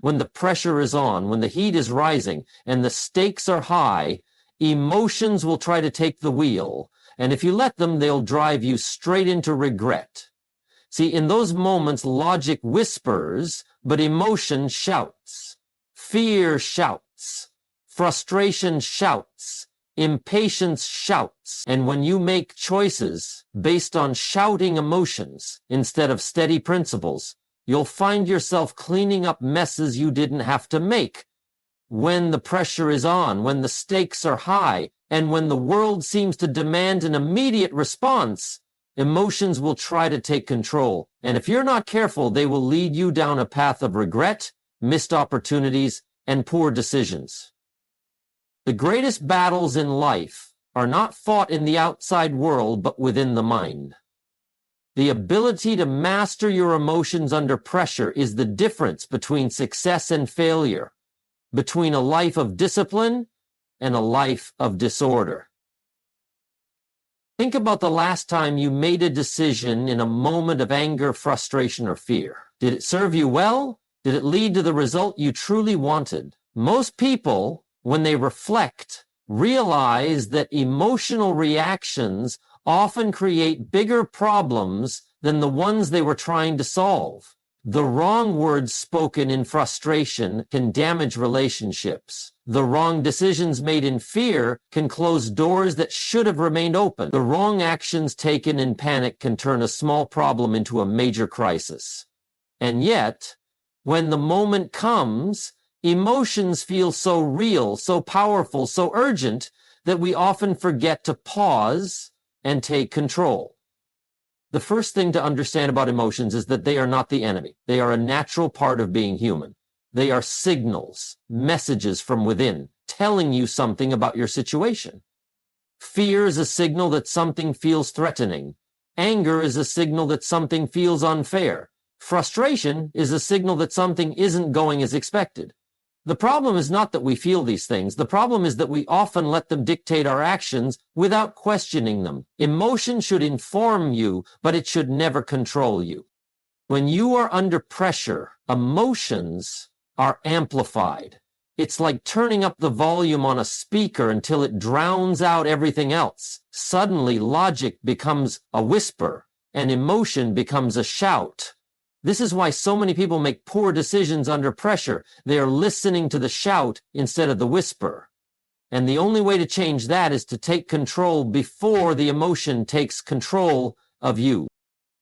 When the pressure is on, when the heat is rising, and the stakes are high, emotions will try to take the wheel, and if you let them, they'll drive you straight into regret. See, in those moments, logic whispers, but emotion shouts. Fear shouts. Frustration shouts. Impatience shouts. And when you make choices based on shouting emotions instead of steady principles, you'll find yourself cleaning up messes you didn't have to make. When the pressure is on, when the stakes are high, and when the world seems to demand an immediate response, emotions will try to take control. And if you're not careful, they will lead you down a path of regret, missed opportunities, and poor decisions. The greatest battles in life are not fought in the outside world, but within the mind. The ability to master your emotions under pressure is the difference between success and failure, between a life of discipline and a life of disorder. Think about the last time you made a decision in a moment of anger, frustration, or fear. Did it serve you well? Did it lead to the result you truly wanted? Most people, when they reflect, realize that emotional reactions often create bigger problems than the ones they were trying to solve. The wrong words spoken in frustration can damage relationships. The wrong decisions made in fear can close doors that should have remained open. The wrong actions taken in panic can turn a small problem into a major crisis. And yet, when the moment comes, emotions feel so real, so powerful, so urgent that we often forget to pause and take control. The first thing to understand about emotions is that they are not the enemy. They are a natural part of being human. They are signals, messages from within, telling you something about your situation. Fear is a signal that something feels threatening. Anger is a signal that something feels unfair. Frustration is a signal that something isn't going as expected. The problem is not that we feel these things. The problem is that we often let them dictate our actions without questioning them. Emotion should inform you, but it should never control you. When you are under pressure, emotions are amplified. It's like turning up the volume on a speaker until it drowns out everything else. Suddenly, logic becomes a whisper, and emotion becomes a shout. This is why so many people make poor decisions under pressure. They are listening to the shout instead of the whisper. And the only way to change that is to take control before the emotion takes control of you.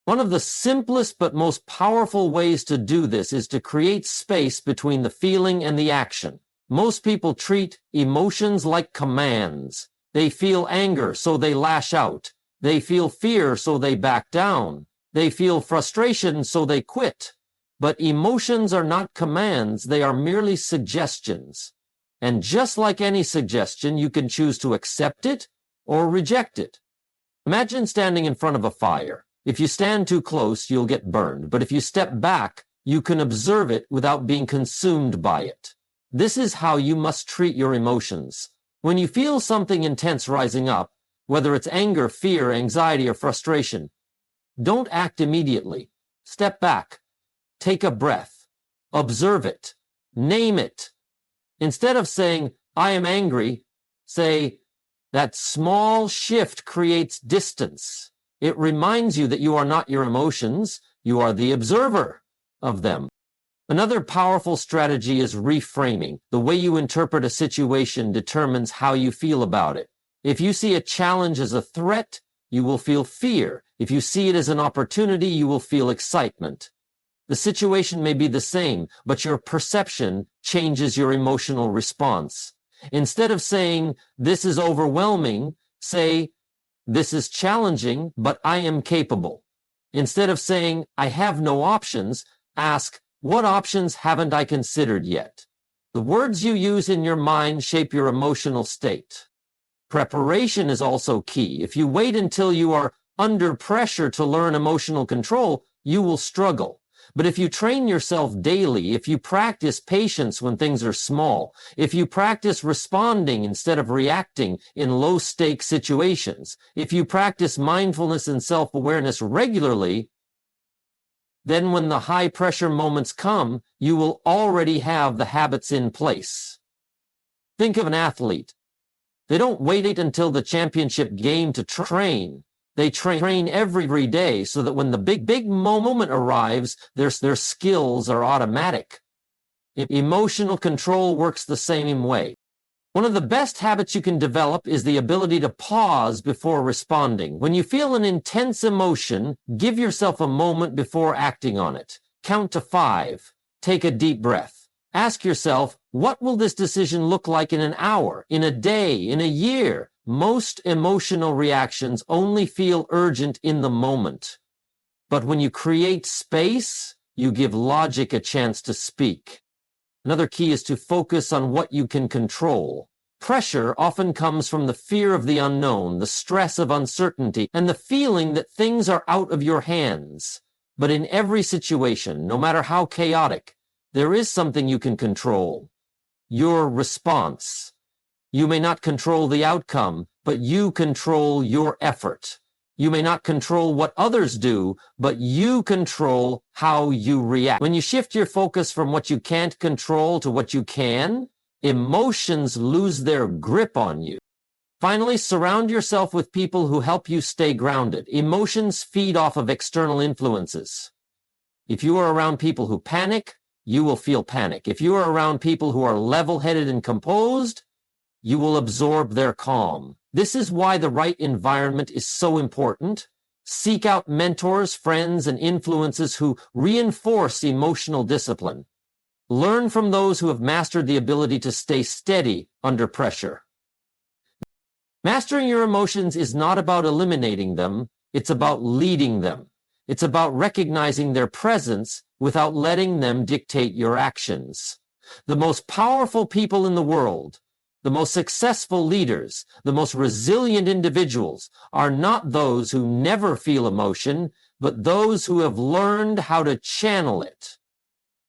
One of the simplest but most powerful ways to do this is to create space between the feeling and the action. Most people treat emotions like commands. They feel anger, so they lash out. They feel fear, so they back down. They feel frustration, so they quit. But emotions are not commands, they are merely suggestions. And just like any suggestion, you can choose to accept it or reject it. Imagine standing in front of a fire. If you stand too close, you'll get burned. But if you step back, you can observe it without being consumed by it. This is how you must treat your emotions. When you feel something intense rising up, whether it's anger, fear, anxiety, or frustration, don't act immediately. Step back. Take a breath. Observe it. Name it. Instead of saying, I am angry, say, that small shift creates distance. It reminds you that you are not your emotions, you are the observer of them. Another powerful strategy is reframing. The way you interpret a situation determines how you feel about it. If you see a challenge as a threat, you will feel fear. If you see it as an opportunity, you will feel excitement. The situation may be the same, but your perception changes your emotional response. Instead of saying, this is overwhelming, say, this is challenging, but I am capable. Instead of saying, I have no options, ask, what options haven't I considered yet? The words you use in your mind shape your emotional state. Preparation is also key. If you wait until you are under pressure to learn emotional control, you will struggle. But if you train yourself daily, if you practice patience when things are small, if you practice responding instead of reacting in low-stake situations, if you practice mindfulness and self-awareness regularly, Then when the high-pressure moments come, you will already have the habits in place. Think of an athlete. They don't wait until the championship game to train. They train every day so that when the big moment arrives, their skills are automatic. Emotional control works the same way. One of the best habits you can develop is the ability to pause before responding. When you feel an intense emotion, give yourself a moment before acting on it. Count to 5. Take a deep breath. Ask yourself, what will this decision look like in an hour, in a day, in a year? Most emotional reactions only feel urgent in the moment. But when you create space, you give logic a chance to speak. Another key is to focus on what you can control. Pressure often comes from the fear of the unknown, the stress of uncertainty, and the feeling that things are out of your hands. But in every situation, no matter how chaotic, there is something you can control. Your response. You may not control the outcome, but you control your effort. You may not control what others do, but you control how you react. When you shift your focus from what you can't control to what you can, emotions lose their grip on you. Finally, surround yourself with people who help you stay grounded. Emotions feed off of external influences. If you are around people who panic, you will feel panic. If you are around people who are level-headed and composed, you will absorb their calm. This is why the right environment is so important. Seek out mentors, friends, and influences who reinforce emotional discipline. Learn from those who have mastered the ability to stay steady under pressure. Mastering your emotions is not about eliminating them, it's about leading them. It's about recognizing their presence without letting them dictate your actions. The most powerful people in the world, the most successful leaders, the most resilient individuals are not those who never feel emotion, but those who have learned how to channel it.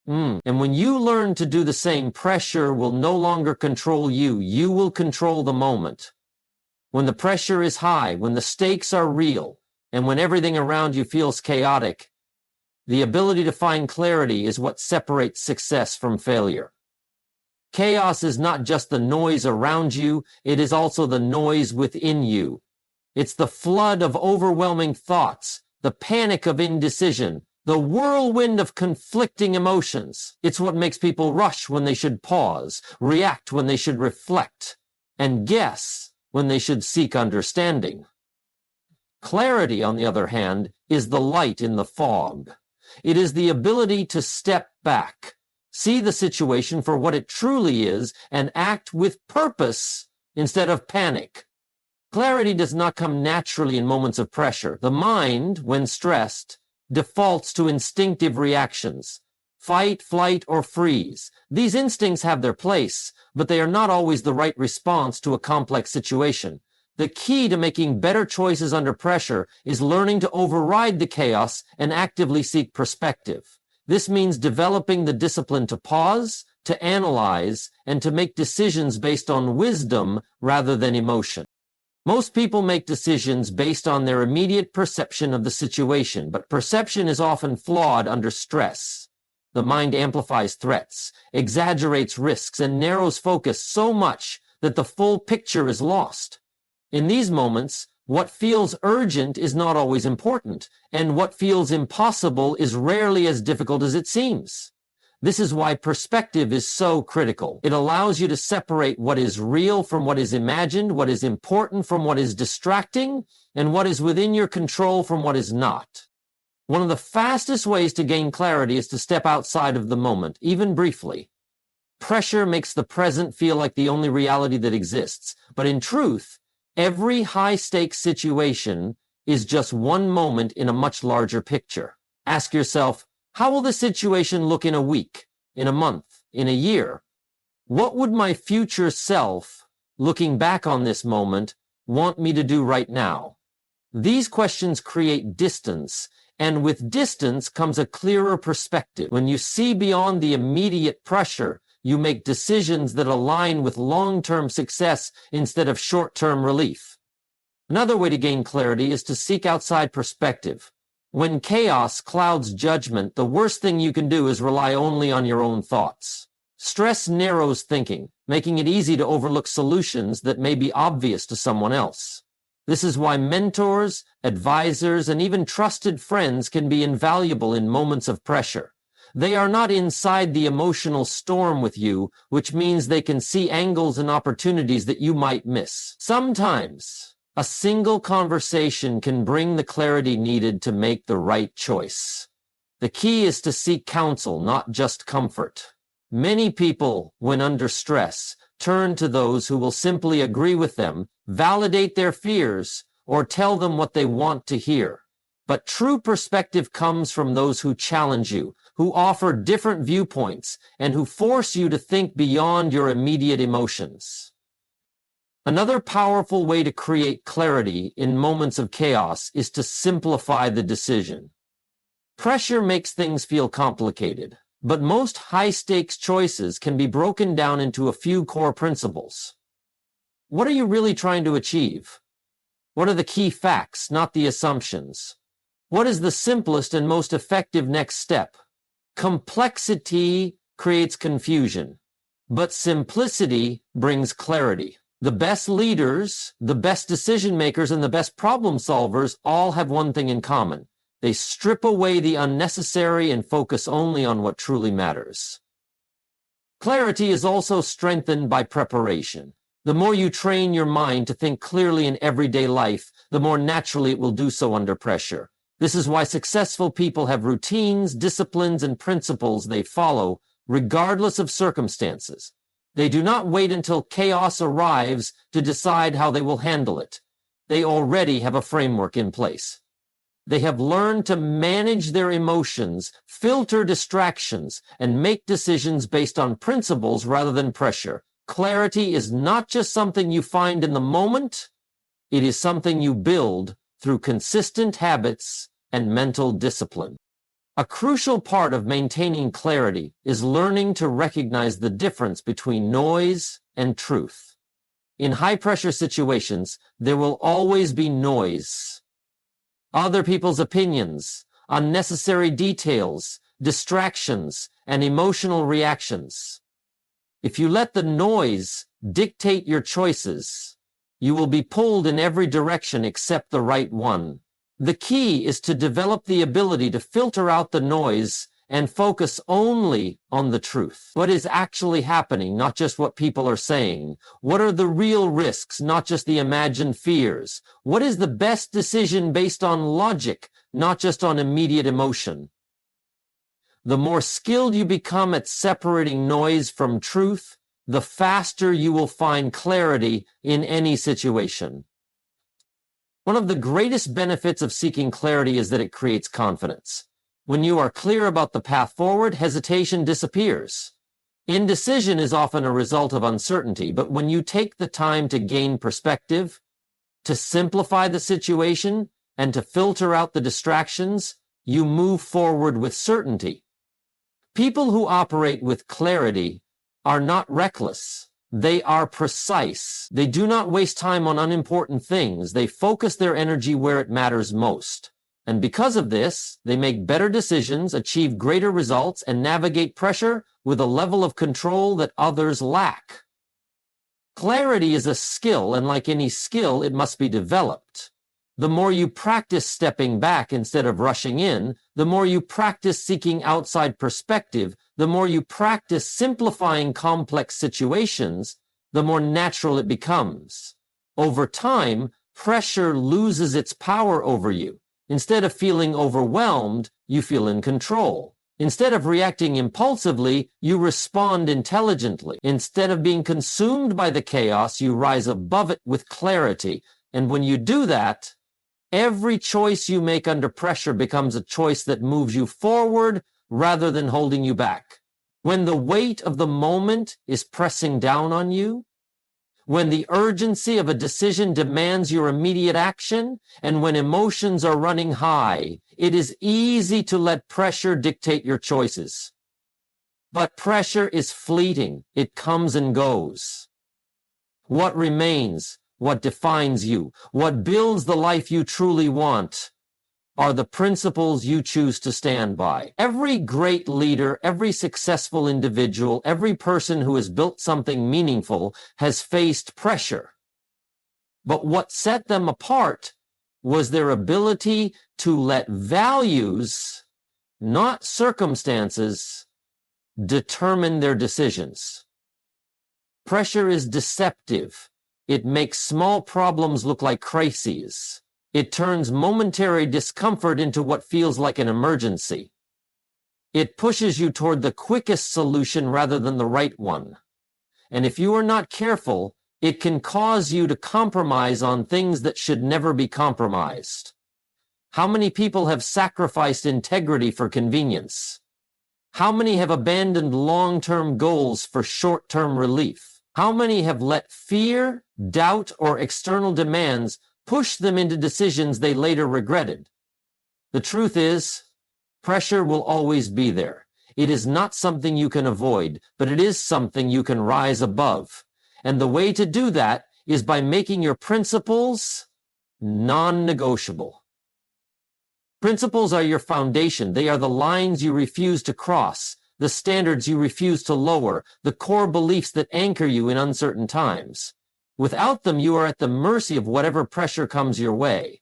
And when you learn to do the same, pressure will no longer control you. You will control the moment. When the pressure is high, when the stakes are real, and when everything around you feels chaotic, the ability to find clarity is what separates success from failure. Chaos is not just the noise around you, it is also the noise within you. It's the flood of overwhelming thoughts, the panic of indecision, the whirlwind of conflicting emotions. It's what makes people rush when they should pause, react when they should reflect, and guess when they should seek understanding. Clarity, on the other hand, is the light in the fog. It is the ability to step back, see the situation for what it truly is, and act with purpose instead of panic. Clarity does not come naturally in moments of pressure. The mind, when stressed, defaults to instinctive reactions. Fight, flight, or freeze. These instincts have their place, but they are not always the right response to a complex situation. The key to making better choices under pressure is learning to override the chaos and actively seek perspective. This means developing the discipline to pause, to analyze, and to make decisions based on wisdom rather than emotion. Most people make decisions based on their immediate perception of the situation, but perception is often flawed under stress. The mind amplifies threats, exaggerates risks, and narrows focus so much that the full picture is lost. In these moments, what feels urgent is not always important, and what feels impossible is rarely as difficult as it seems. This is why perspective is so critical. It allows you to separate what is real from what is imagined, what is important from what is distracting, and what is within your control from what is not. One of the fastest ways to gain clarity is to step outside of the moment, even briefly. Pressure makes the present feel like the only reality that exists, but in truth, every high-stakes situation is just one moment in a much larger picture. Ask yourself, how will the situation look in a week, in a month, in a year? What would my future self, looking back on this moment, want me to do right now? These questions create distance, and with distance comes a clearer perspective. When you see beyond the immediate pressure, you make decisions that align with long-term success instead of short-term relief. Another way to gain clarity is to seek outside perspective. When chaos clouds judgment, the worst thing you can do is rely only on your own thoughts. Stress narrows thinking, making it easy to overlook solutions that may be obvious to someone else. This is why mentors, advisors, and even trusted friends can be invaluable in moments of pressure. They are not inside the emotional storm with you, which means they can see angles and opportunities that you might miss. Sometimes, a single conversation can bring the clarity needed to make the right choice. The key is to seek counsel, not just comfort. Many people, when under stress, turn to those who will simply agree with them, validate their fears, or tell them what they want to hear. But true perspective comes from those who challenge you, who offer different viewpoints, and who force you to think beyond your immediate emotions. Another powerful way to create clarity in moments of chaos is to simplify the decision. Pressure makes things feel complicated, but most high-stakes choices can be broken down into a few core principles. What are you really trying to achieve? What are the key facts, not the assumptions? What is the simplest and most effective next step? Complexity creates confusion, but simplicity brings clarity. The best leaders, the best decision makers, and the best problem solvers all have one thing in common. They strip away the unnecessary and focus only on what truly matters. Clarity is also strengthened by preparation. The more you train your mind to think clearly in everyday life, the more naturally it will do so under pressure. This is why successful people have routines, disciplines, and principles they follow, regardless of circumstances. They do not wait until chaos arrives to decide how they will handle it. They already have a framework in place. They have learned to manage their emotions, filter distractions, and make decisions based on principles rather than pressure. Clarity is not just something you find in the moment, it is something you build through consistent habits and mental discipline. A crucial part of maintaining clarity is learning to recognize the difference between noise and truth. In high-pressure situations, there will always be noise. Other people's opinions, unnecessary details, distractions, and emotional reactions. If you let the noise dictate your choices, you will be pulled in every direction except the right one. The key is to develop the ability to filter out the noise and focus only on the truth. What is actually happening, not just what people are saying? What are the real risks, not just the imagined fears? What is the best decision based on logic, not just on immediate emotion? The more skilled you become at separating noise from truth, the faster you will find clarity in any situation. One of the greatest benefits of seeking clarity is that it creates confidence. When you are clear about the path forward, hesitation disappears. Indecision is often a result of uncertainty, but when you take the time to gain perspective, to simplify the situation, and to filter out the distractions, you move forward with certainty. People who operate with clarity are not reckless. They are precise. They do not waste time on unimportant things. They focus their energy where it matters most. And because of this, they make better decisions, achieve greater results, and navigate pressure with a level of control that others lack. Clarity is a skill, and like any skill, it must be developed. The more you practice stepping back instead of rushing in, the more you practice seeking outside perspective, the more you practice simplifying complex situations, the more natural it becomes. Over time, pressure loses its power over you. Instead of feeling overwhelmed, you feel in control. Instead of reacting impulsively, you respond intelligently. Instead of being consumed by the chaos, you rise above it with clarity. And when you do that, every choice you make under pressure becomes a choice that moves you forward rather than holding you back. When the weight of the moment is pressing down on you, when the urgency of a decision demands your immediate action, and when emotions are running high, it is easy to let pressure dictate your choices. But pressure is fleeting. It comes and goes. What remains, what defines you, what builds the life you truly want, are the principles you choose to stand by. Every great leader, every successful individual, every person who has built something meaningful has faced pressure. But what set them apart was their ability to let values, not circumstances, determine their decisions. Pressure is deceptive. It makes small problems look like crises. It turns momentary discomfort into what feels like an emergency. It pushes you toward the quickest solution rather than the right one. And if you are not careful, it can cause you to compromise on things that should never be compromised. How many people have sacrificed integrity for convenience? How many have abandoned long-term goals for short-term relief? How many have let fear, doubt, or external demands push them into decisions they later regretted? The truth is, pressure will always be there. It is not something you can avoid, but it is something you can rise above. And the way to do that is by making your principles non-negotiable. Principles are your foundation. They are the lines you refuse to cross, the standards you refuse to lower, the core beliefs that anchor you in uncertain times. Without them, you are at the mercy of whatever pressure comes your way.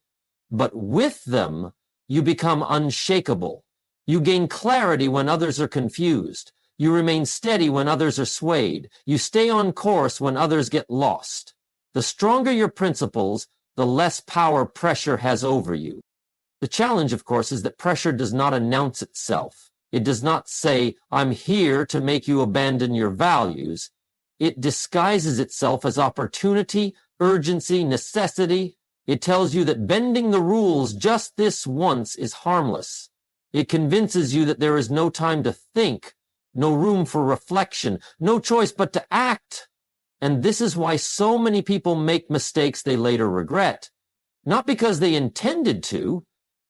But with them, you become unshakable. You gain clarity when others are confused. You remain steady when others are swayed. You stay on course when others get lost. The stronger your principles, the less power pressure has over you. The challenge, of course, is that pressure does not announce itself. It does not say, "I'm here to make you abandon your values." It disguises itself as opportunity, urgency, necessity. It tells you that bending the rules just this once is harmless. It convinces you that there is no time to think, no room for reflection, no choice but to act. And this is why so many people make mistakes they later regret. Not because they intended to,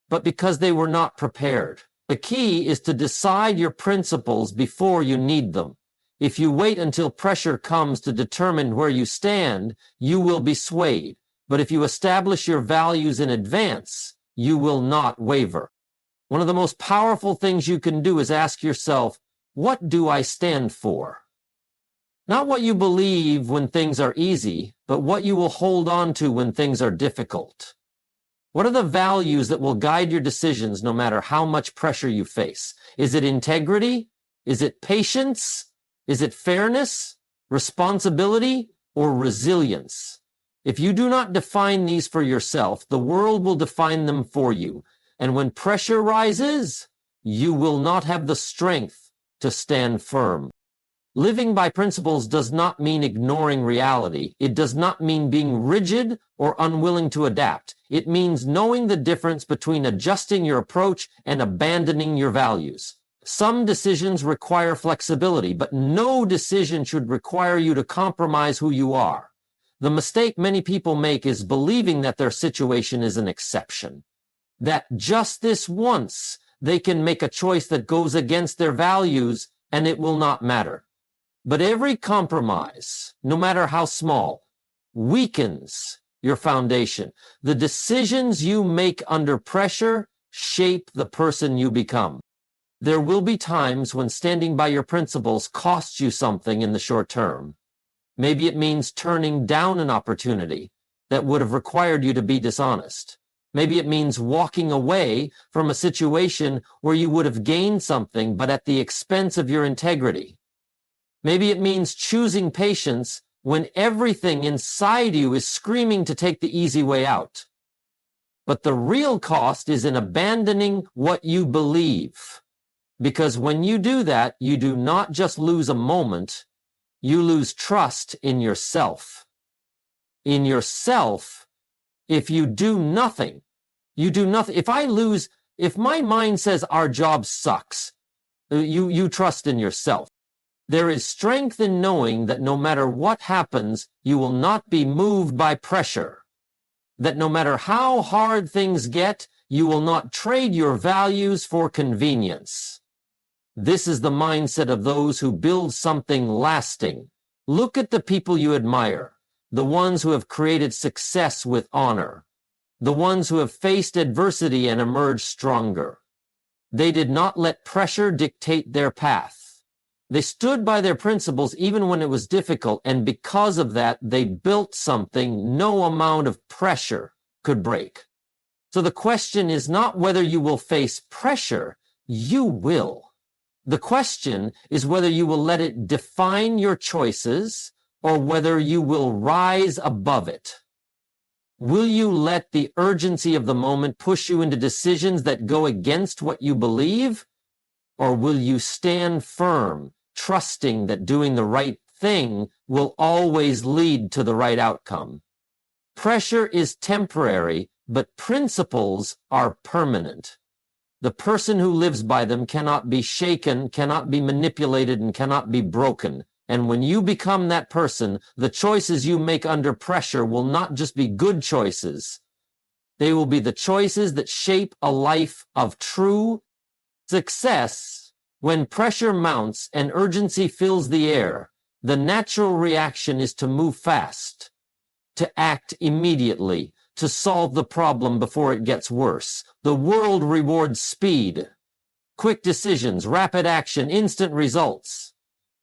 but because they were not prepared. The key is to decide your principles before you need them. If you wait until pressure comes to determine where you stand, you will be swayed. But if you establish your values in advance, you will not waver. One of the most powerful things you can do is ask yourself, what do I stand for? Not what you believe when things are easy, but what you will hold on to when things are difficult. What are the values that will guide your decisions no matter how much pressure you face? Is it integrity? Is it patience? Is it fairness, responsibility, or resilience? If you do not define these for yourself, the world will define them for you. And when pressure rises, you will not have the strength to stand firm. Living by principles does not mean ignoring reality. It does not mean being rigid or unwilling to adapt. It means knowing the difference between adjusting your approach and abandoning your values. Some decisions require flexibility, but no decision should require you to compromise who you are. The mistake many people make is believing that their situation is an exception. That just this once they can make a choice that goes against their values and it will not matter. But every compromise, no matter how small, weakens your foundation. The decisions you make under pressure shape the person you become. There will be times when standing by your principles costs you something in the short term. Maybe it means turning down an opportunity that would have required you to be dishonest. Maybe it means walking away from a situation where you would have gained something, but at the expense of your integrity. Maybe it means choosing patience when everything inside you is screaming to take the easy way out. But the real cost is in abandoning what you believe. Because when you do that, you do not just lose a moment, you lose trust in yourself. In yourself, if you do nothing, you do nothing. If my mind says our job sucks, you trust in yourself. There is strength in knowing that no matter what happens, you will not be moved by pressure. That no matter how hard things get, you will not trade your values for convenience. This is the mindset of those who build something lasting. Look at the people you admire, the ones who have created success with honor. the ones who have faced adversity and emerged stronger. They did not let pressure dictate their path. They stood by their principles even when it was difficult, and because of that, they built something no amount of pressure could break. So the question is not whether you will face pressure, you will. The question is whether you will let it define your choices or whether you will rise above it. Will you let the urgency of the moment push you into decisions that go against what you believe? Or will you stand firm, trusting that doing the right thing will always lead to the right outcome? Pressure is temporary, but principles are permanent. The person who lives by them cannot be shaken, cannot be manipulated, and cannot be broken. And when you become that person, the choices you make under pressure will not just be good choices. They will be the choices that shape a life of true success. When pressure mounts and urgency fills the air, the natural reaction is to move fast, to act immediately, to solve the problem before it gets worse. The world rewards speed, quick decisions, rapid action, instant results.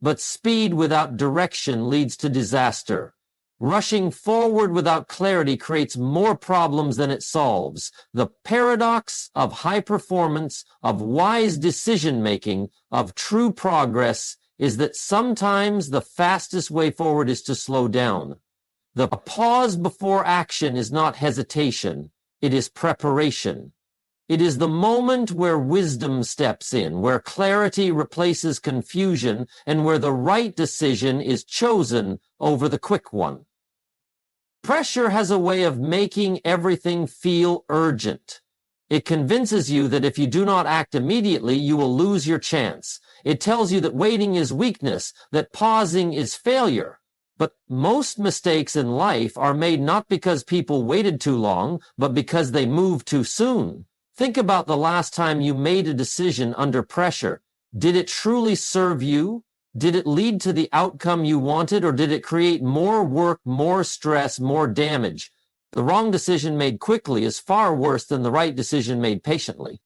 But speed without direction leads to disaster. Rushing forward without clarity creates more problems than it solves. The paradox of high performance, of wise decision-making, of true progress is that sometimes the fastest way forward is to slow down. The pause before action is not hesitation, it is preparation. It is the moment where wisdom steps in, where clarity replaces confusion, and where the right decision is chosen over the quick one. Pressure has a way of making everything feel urgent. It convinces you that if you do not act immediately, you will lose your chance. It tells you that waiting is weakness, that pausing is failure. But most mistakes in life are made not because people waited too long, but because they moved too soon. Think about the last time you made a decision under pressure. Did it truly serve you? Did it lead to the outcome you wanted, or did it create more work, more stress, more damage? The wrong decision made quickly is far worse than the right decision made patiently.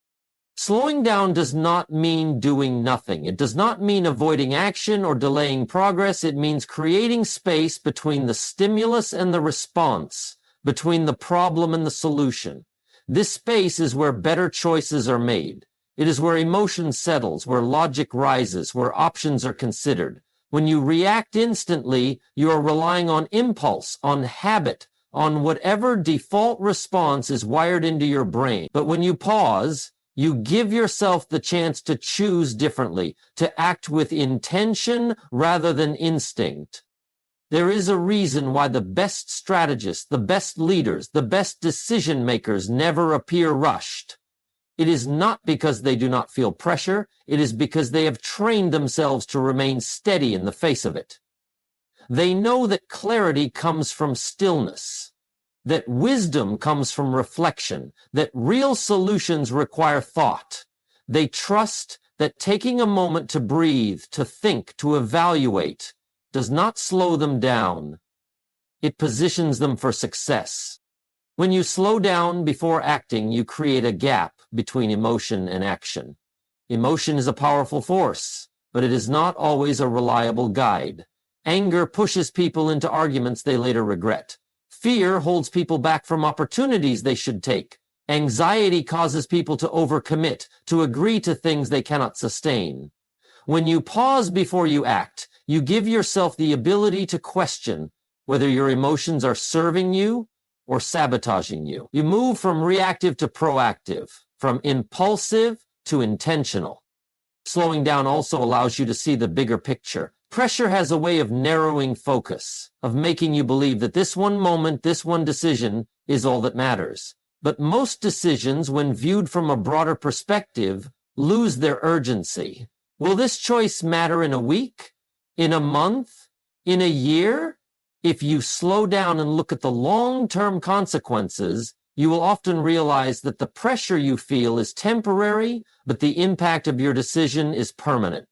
Slowing down does not mean doing nothing. It does not mean avoiding action or delaying progress. It means creating space between the stimulus and the response, between the problem and the solution. This space is where better choices are made. It is where emotion settles, where logic rises, where options are considered. When you react instantly, you are relying on impulse, on habit, on whatever default response is wired into your brain. But when you pause, you give yourself the chance to choose differently, to act with intention rather than instinct. There is a reason why the best strategists, the best leaders, the best decision makers never appear rushed. It is not because they do not feel pressure. It is because they have trained themselves to remain steady in the face of it. They know that clarity comes from stillness, that wisdom comes from reflection, that real solutions require thought. They trust that taking a moment to breathe, to think, to evaluate, does not slow them down. It positions them for success. When you slow down before acting, you create a gap between emotion and action. Emotion is a powerful force, but it is not always a reliable guide. Anger pushes people into arguments they later regret. Fear holds people back from opportunities they should take. Anxiety causes people to overcommit, to agree to things they cannot sustain. When you pause before you act, you give yourself the ability to question whether your emotions are serving you or sabotaging you. You move from reactive to proactive, from impulsive to intentional. Slowing down also allows you to see the bigger picture. Pressure has a way of narrowing focus, of making you believe that this one moment, this one decision is all that matters. But most decisions, when viewed from a broader perspective, lose their urgency. Will this choice matter in a week? In a month? In a year? If you slow down and look at the long-term consequences, you will often realize that the pressure you feel is temporary, but the impact of your decision is permanent.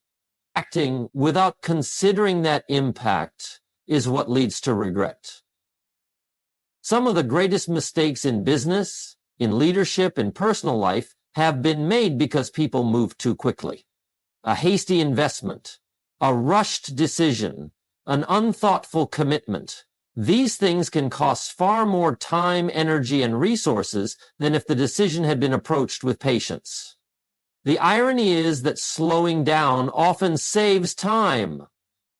Acting without considering that impact is what leads to regret. Some of the greatest mistakes in business, in leadership, in personal life have been made because people moved too quickly. A hasty investment, a rushed decision, an unthoughtful commitment. These things can cost far more time, energy, and resources than if the decision had been approached with patience. The irony is that slowing down often saves time.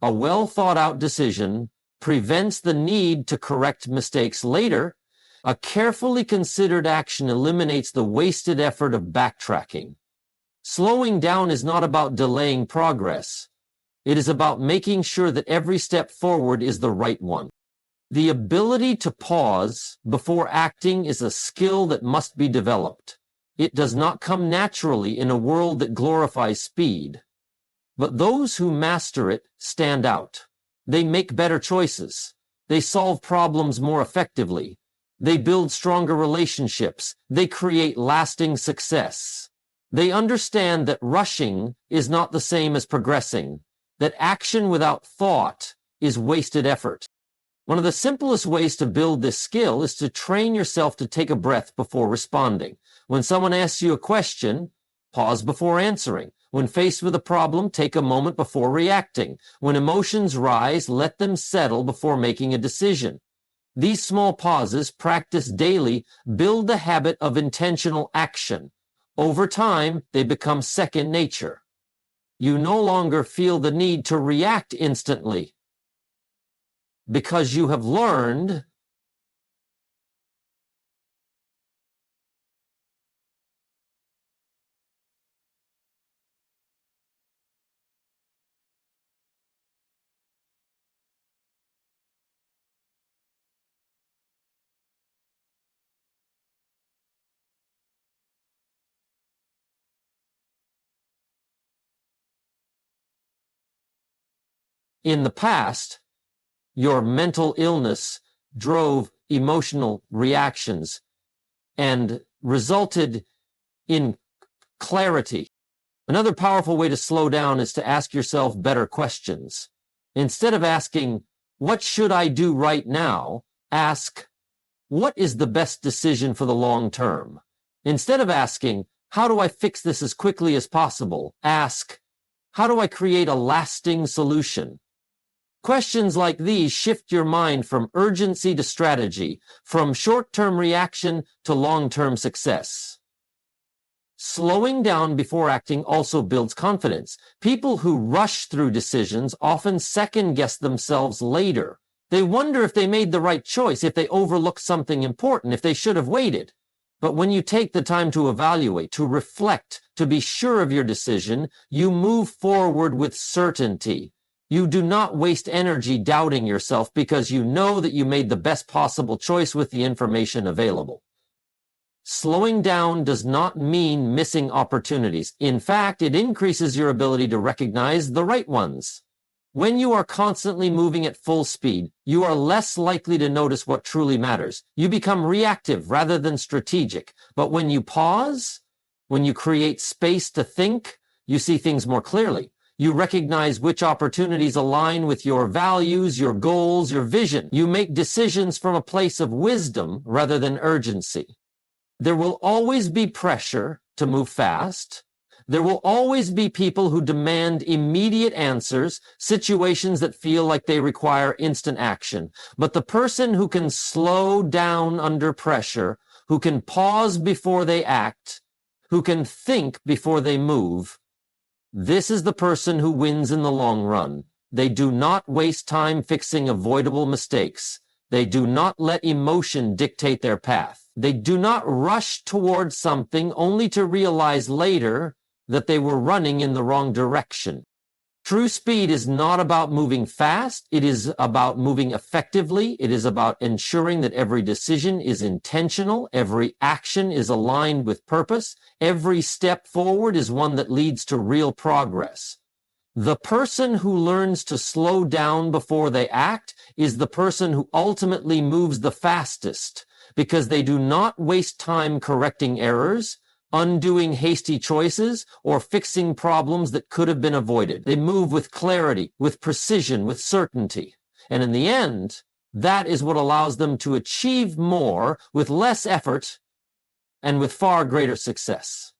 A well-thought-out decision prevents the need to correct mistakes later. A carefully considered action eliminates the wasted effort of backtracking. Slowing down is not about delaying progress. It is about making sure that every step forward is the right one. The ability to pause before acting is a skill that must be developed. It does not come naturally in a world that glorifies speed. But those who master it stand out. They make better choices. They solve problems more effectively. They build stronger relationships. They create lasting success. They understand that rushing is not the same as progressing, that action without thought is wasted effort. One of the simplest ways to build this skill is to train yourself to take a breath before responding. When someone asks you a question, pause before answering. When faced with a problem, take a moment before reacting. When emotions rise, let them settle before making a decision. These small pauses, practiced daily, build the habit of intentional action. Over time, they become second nature. You no longer feel the need to react instantly because you have learned in the past, your mental illness drove emotional reactions and resulted in clarity. Another powerful way to slow down is to ask yourself better questions. Instead of asking, "What should I do right now?" ask, "What is the best decision for the long term?" Instead of asking, "How do I fix this as quickly as possible?" ask, "How do I create a lasting solution?" Questions like these shift your mind from urgency to strategy, from short-term reaction to long-term success. Slowing down before acting also builds confidence. People who rush through decisions often second-guess themselves later. They wonder if they made the right choice, if they overlooked something important, if they should have waited. But when you take the time to evaluate, to reflect, to be sure of your decision, you move forward with certainty. You do not waste energy doubting yourself because you know that you made the best possible choice with the information available. Slowing down does not mean missing opportunities. In fact, it increases your ability to recognize the right ones. When you are constantly moving at full speed, you are less likely to notice what truly matters. You become reactive rather than strategic. But when you pause, when you create space to think, you see things more clearly. You recognize which opportunities align with your values, your goals, your vision. You make decisions from a place of wisdom rather than urgency. There will always be pressure to move fast. There will always be people who demand immediate answers, situations that feel like they require instant action. But the person who can slow down under pressure, who can pause before they act, who can think before they move, this is the person who wins in the long run. They do not waste time fixing avoidable mistakes. They do not let emotion dictate their path. They do not rush towards something only to realize later that they were running in the wrong direction. True speed is not about moving fast. It is about moving effectively. It is about ensuring that every decision is intentional. Every action is aligned with purpose. Every step forward is one that leads to real progress. The person who learns to slow down before they act is the person who ultimately moves the fastest, because they do not waste time correcting errors, undoing hasty choices, or fixing problems that could have been avoided. They move with clarity, with precision, with certainty. And in the end, That is what allows them to achieve more with less effort and with far greater success.